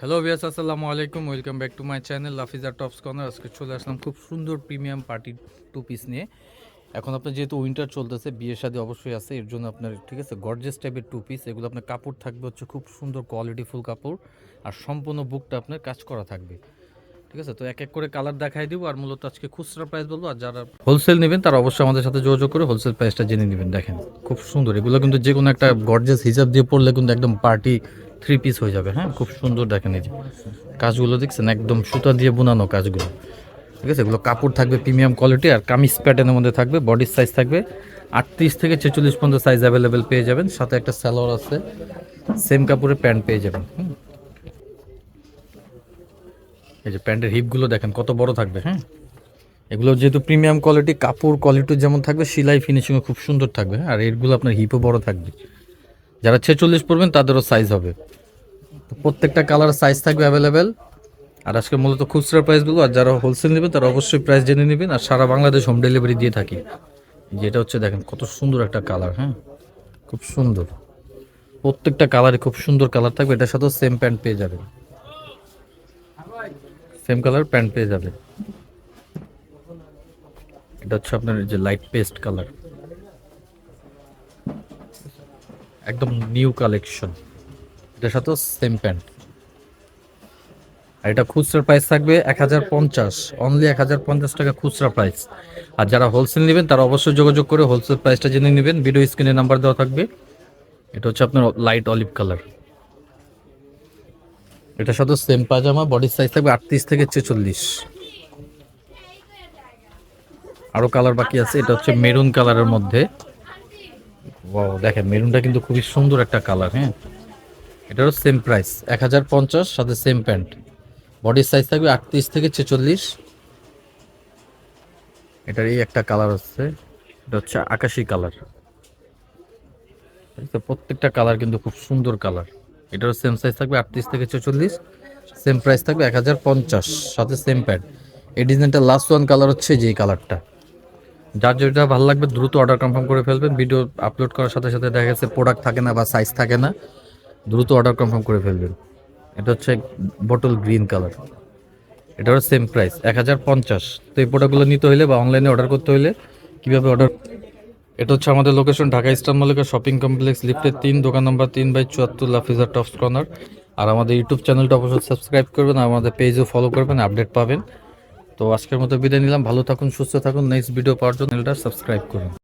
Hello viewers, আসসালামু আলাইকুম। Welcome back to my channel Lafiza tops corner. আজকে চলে আসলাম খুব সুন্দর প্রিমিয়াম পার্টি টু পিস নিয়ে। এখন আপনার যেহেতু উইন্টার চলতেছে, বিয়ের শাদী অবশ্যই আছে, এর জন্য আপনার ঠিক আছে গর্জিয়াস টাইপের টু পিস। এগুলো আপনার কাপড় থাকবে হচ্ছে খুব সুন্দর কোয়ালিটিফুল কাপড়, আর সম্পূর্ণ বুকটা আপনার কাজ করা থাকবে। ঠিক আছে, তো এক এক করে কালার দেখাই দিব, আর মূলত আজকে খুচরা প্রাইস বলবো। আর যারা হোলসেল নেবেন তারা অবশ্যই আমাদের সাথে যোগাযোগ করে হোলসেল প্রাইসটা জেনে নেবেন। দেখেন খুব সুন্দর, এগুলো কিন্তু যে কোনো একটা গর্জিয়াস হিসাব দিয়ে পড়লে কিন্তু একদম পার্টি থ্রি পিস হয়ে যাবে। হ্যাঁ, খুব সুন্দর দেখেন, এই যে কাজগুলো দেখছেন, একদম সুতা দিয়ে বোনানো কাজগুলো। ঠিক আছে, এগুলো কাপড় থাকবে প্রিমিয়াম কোয়ালিটি, আর কামিজ প্যাটার্নের মধ্যে থাকবে। বডির সাইজ থাকবে 38 থেকে 46 পর্যন্ত সাইজ অ্যাভেলেবেল পেয়ে যাবেন। সাথে একটা সালোয়ার আছে, সেম কাপড়ের প্যান্ট পেয়ে যাবেন। এই যে প্যান্টের হিপগুলো দেখেন কত বড় থাকবে। হ্যাঁ, এগুলো যেহেতু প্রিমিয়াম কোয়ালিটি, কাপড় কোয়ালিটি যেমন থাকবে, সেলাই ফিনিশিংও খুব সুন্দর থাকবে। আর এরগুলো আপনার হিপও বড় থাকবে। যারা 46 পড়বেন তাদেরও সাইজ হবে। তো প্রত্যেকটা কালার সাইজ থাকবে অ্যাভেলেবেল। আর আজকে মূলত খুচরা প্রাইস বলবো, আর যারা হোলসেল নেবেন তারা অবশ্যই প্রাইস জেনে নেবেন। আর সারা বাংলাদেশ হোম ডেলিভারি দিয়ে থাকি। যেটা হচ্ছে দেখেন কত সুন্দর একটা কালার। হ্যাঁ, খুব সুন্দর, প্রত্যেকটা কালারে খুব সুন্দর কালার থাকবে। এটার সাথেও সেম প্যান্ট পেয়ে যাবেন, সেম কালার প্যান্ট পেয়ে যাবে। এটা হচ্ছে আপনার যে লাইট পেস্ট কালার, একদম নিউ কালেকশন। এটার সাথেও সেম প্যান্ট। আর এটা খুচরা প্রাইস থাকবে 1050, অনলি 1050 টাকা খুচরা প্রাইস। আর যারা হোলসেল নেবেন তারা অবশ্যই যোগাযোগ করে হোলসেল প্রাইসটা জেনে নেবেন। ভিডিও স্ক্রিনে নাম্বার দেওয়া থাকবে। এটা হচ্ছে আপনার লাইট অলিভ কালার। এটার সাথে সেম পাজামা, বডির সাইজ থাকবে 38 থেকে 46। আরও কালার বাকি আছে। এটা হচ্ছে মেরুন কালারের মধ্যে। ওয়াও, দেখেন মেরুনটা কিন্তু খুবই সুন্দর একটা কালার। হ্যাঁ, এটারও সেম প্রাইস 1050, সাথে সেম প্যান্ট। বডির সাইজ থাকবে 38 থেকে 46। এটার এই একটা কালার হচ্ছে, এটা হচ্ছে আকাশি কালার। তো প্রত্যেকটা কালার কিন্তু খুব সুন্দর কালার। এটারও সেম সাইজ থাকবে 38 থেকে 46, সেম প্রাইস থাকবে 1050, সাথে সেম প্যান্ট। এই ডিজাইনটা লাস্ট ওয়ান কালার হচ্ছে যে কালারটা। যার যেটা ভালো লাগবে দ্রুত অর্ডার কনফার্ম করে ফেলবেন। ভিডিও আপলোড করার সাথে সাথে দেখা গেছে প্রোডাক্ট থাকে না বা সাইজ থাকে না, দ্রুত অর্ডার কনফার্ম করে ফেলবেন। এটা হচ্ছে বটল গ্রিন কালার। এটারও সেম প্রাইস 1050। তো এই প্রোডাক্টগুলো নিতে হলে বা অনলাইনে অর্ডার করতে হলে কীভাবে অর্ডার? এটা হচ্ছে আমাদের location Dhaka eastern Mallika shopping complex, লিফটের 3, দোকান নম্বর 3/74, লাফিজা টপস কর্নার। আর আমাদের ইউটিউব চ্যানেলটা অবশ্যই সাবস্ক্রাইব করবেন, আর আমাদের পেজও ফলো করবেন, আপডেট পাবেন। তো আজকের মতো বিদায় নিলাম। ভালো থাকুন, সুস্থ থাকুন। নেক্সট ভিডিও পাওয়ার জন্য চ্যানেলটা সাবস্ক্রাইব করুন।